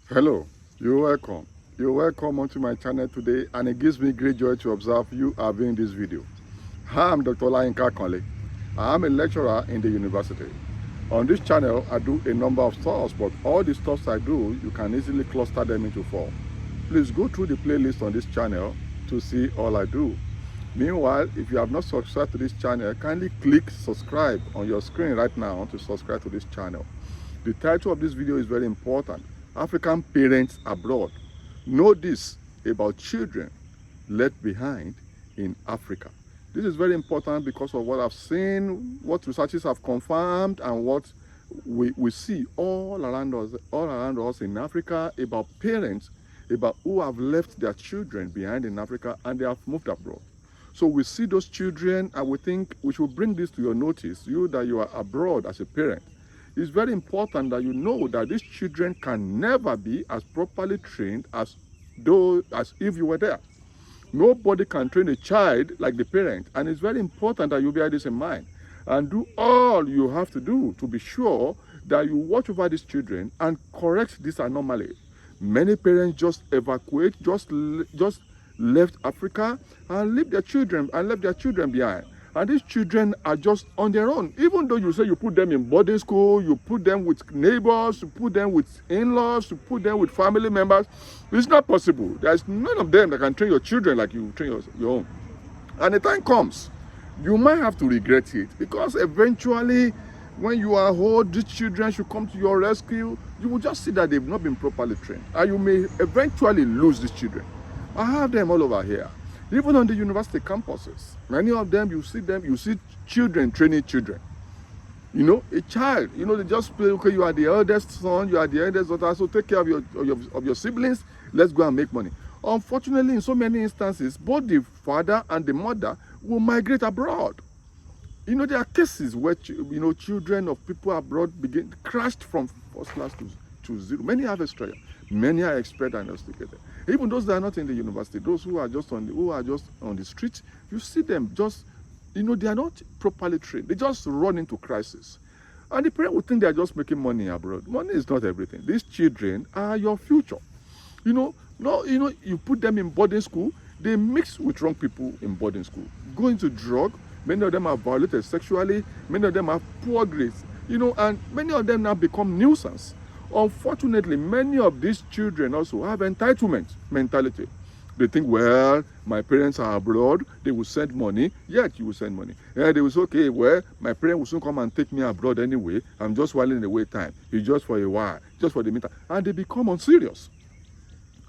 Hello, you're welcome. You're welcome onto my channel today, and it gives me great joy to observe you are viewing this video. Hi, I'm Dr. Olayinka Akanle. I am a lecturer in the university. On this channel, I do a number of stuffs, but all the stuffs I do, you can easily cluster them into four. Please go through the playlist on this channel to see all I do. Meanwhile, if you have not subscribed to this channel, kindly click subscribe on your screen right now to subscribe to this channel. The title of this video is very important. African parents abroad. Know this about children left behind in Africa. This is very important because of what I've seen, what researchers have confirmed, and what we see all around us in Africa about parents, about who have left their children behind in Africa and they have moved abroad. So we see those children and we think we should bring this to your notice, you that you are abroad as a parent. It's very important that you know that these children can never be as properly trained as if you were there. Nobody can train a child like the parent, and it's very important that you bear this in mind and do all you have to do to be sure that you watch over these children and correct this anomaly. Many parents just evacuate, just left Africa and left their children behind. And these children are just on their own. Even though you say you put them in boarding school, you put them with neighbors, you put them with in-laws, you put them with family members, it's not possible. There's none of them that can train your children like you train your own. And the time comes, you might have to regret it, because eventually, when you are old, these children should come to your rescue. You will just see that they've not been properly trained, and you may eventually lose these children. I have them all over here. Even on the university campuses, many of them, you see children training children. You know, a child, they just play, okay, you are the eldest son, you are the eldest daughter, so take care of your siblings, let's go and make money. Unfortunately, in so many instances, both the father and the mother will migrate abroad. There are cases where, children of people abroad crashed from first class to zero. Many have Australia. Many are expert and investigated. Even those that are not in the university, those who are just on the street, you see them just, they are not properly trained. They just run into crisis. And the parent would think they are just making money abroad. Money is not everything. These children are your future. You put them in boarding school, they mix with wrong people in boarding school, go into drug. Many of them are violated sexually. Many of them have poor grades, and many of them now become nuisance. Unfortunately, many of these children also have entitlement mentality. They think, well, my parents are abroad, they will send money, yet you will send money. Yeah, they will say, okay, well, my parents will soon come and take me abroad anyway. I'm just whiling away time. It's just for a while, just for the meantime. And they become unserious.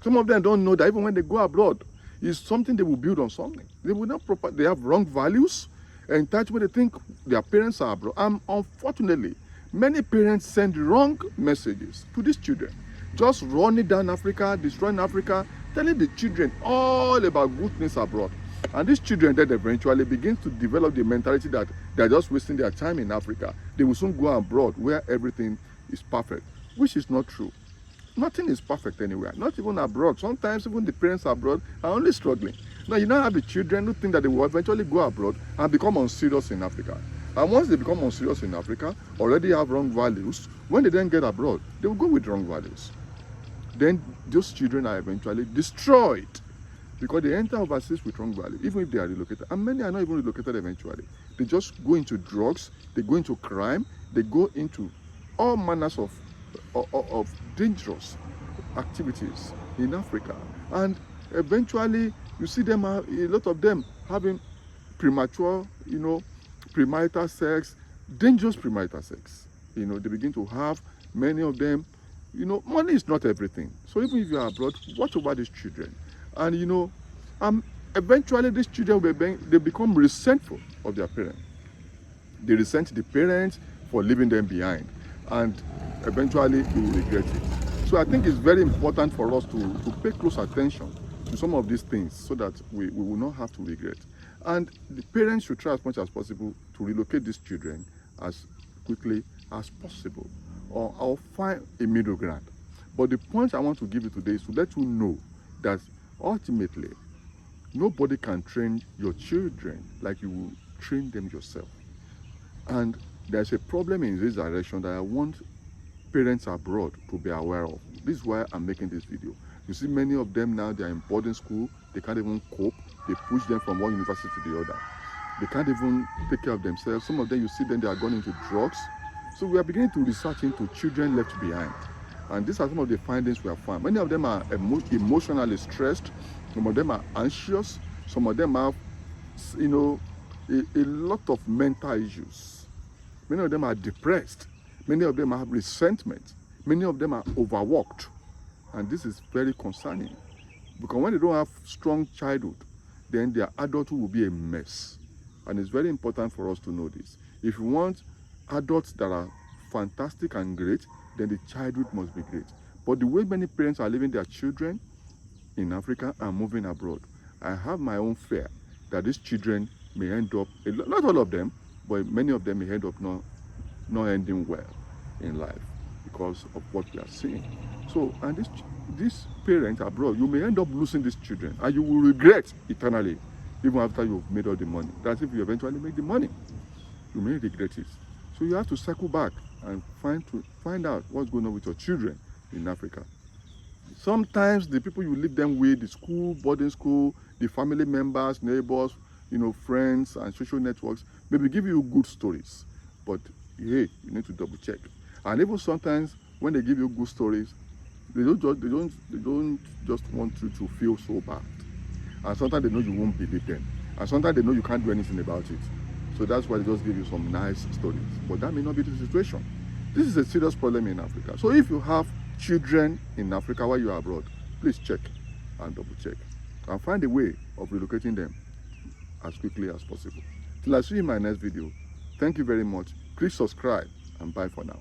Some of them don't know that even when they go abroad, it's something they will build on something. They will not they have wrong values, entitlement. They think their parents are abroad. And unfortunately, many parents send wrong messages to these children, just running down Africa, destroying Africa, telling the children all about good things abroad. And these children then eventually begin to develop the mentality that they're just wasting their time in Africa. They will soon go abroad where everything is perfect, which is not true. Nothing is perfect anywhere, not even abroad. Sometimes even the parents abroad are only struggling. Now you now have the children who think that they will eventually go abroad and become unserious in Africa. And once they become unserious in Africa, already have wrong values, when they then get abroad, they will go with wrong values. Then those children are eventually destroyed because they enter overseas with wrong values, even if they are relocated. And many are not even relocated eventually. They just go into drugs, they go into crime, they go into all manners of dangerous activities in Africa. And eventually, you see them, a lot of them having premature, premarital sex, dangerous premarital sex. They begin to have, many of them, money is not everything. So even if you are abroad, watch over these children. And, eventually these children, they become resentful of their parents. They resent the parents for leaving them behind. And eventually you will regret it. So I think it's very important for us to pay close attention to some of these things so that we will not have to regret. And the parents should try as much as possible to relocate these children as quickly as possible, or find a middle ground. But the point I want to give you today is to let you know that ultimately nobody can train your children like you will train them yourself. And there's a problem in this direction that I want parents abroad to be aware of. This is why I'm making this video. You see, many of them now, they are in boarding school. They can't even cope. They push them from one university to the other. They can't even take care of themselves. Some of them, you see them, they are going into drugs. So we are beginning to research into children left behind. And these are some of the findings we have found. Many of them are emotionally stressed. Some of them are anxious. Some of them have, you know, a lot of mental issues. Many of them are depressed. Many of them have resentment. Many of them are overworked. And this is very concerning. Because when they don't have strong childhood, then their adulthood will be a mess. And it's very important for us to know this. If you want adults that are fantastic and great, then the childhood must be great. But the way many parents are leaving their children in Africa and moving abroad, I have my own fear that these children may end up, not all of them, but many of them may end up not ending well in life because of what we are seeing. So, and these parents abroad, you may end up losing these children and you will regret eternally, even after you've made all the money. That's if you eventually make the money. You may regret it. So you have to circle back and find out what's going on with your children in Africa. Sometimes the people you leave them with, the school, boarding school, the family members, neighbors, you know, friends and social networks, maybe give you good stories. But hey, you need to double check. And even sometimes when they give you good stories, they don't just want you to feel so bad. And sometimes they know you won't believe them. And sometimes they know you can't do anything about it. So that's why they just give you some nice stories. But that may not be the situation. This is a serious problem in Africa. So if you have children in Africa while you are abroad, please check and double check. And find a way of relocating them as quickly as possible. Till I see you in my next video, thank you very much. Please subscribe and bye for now.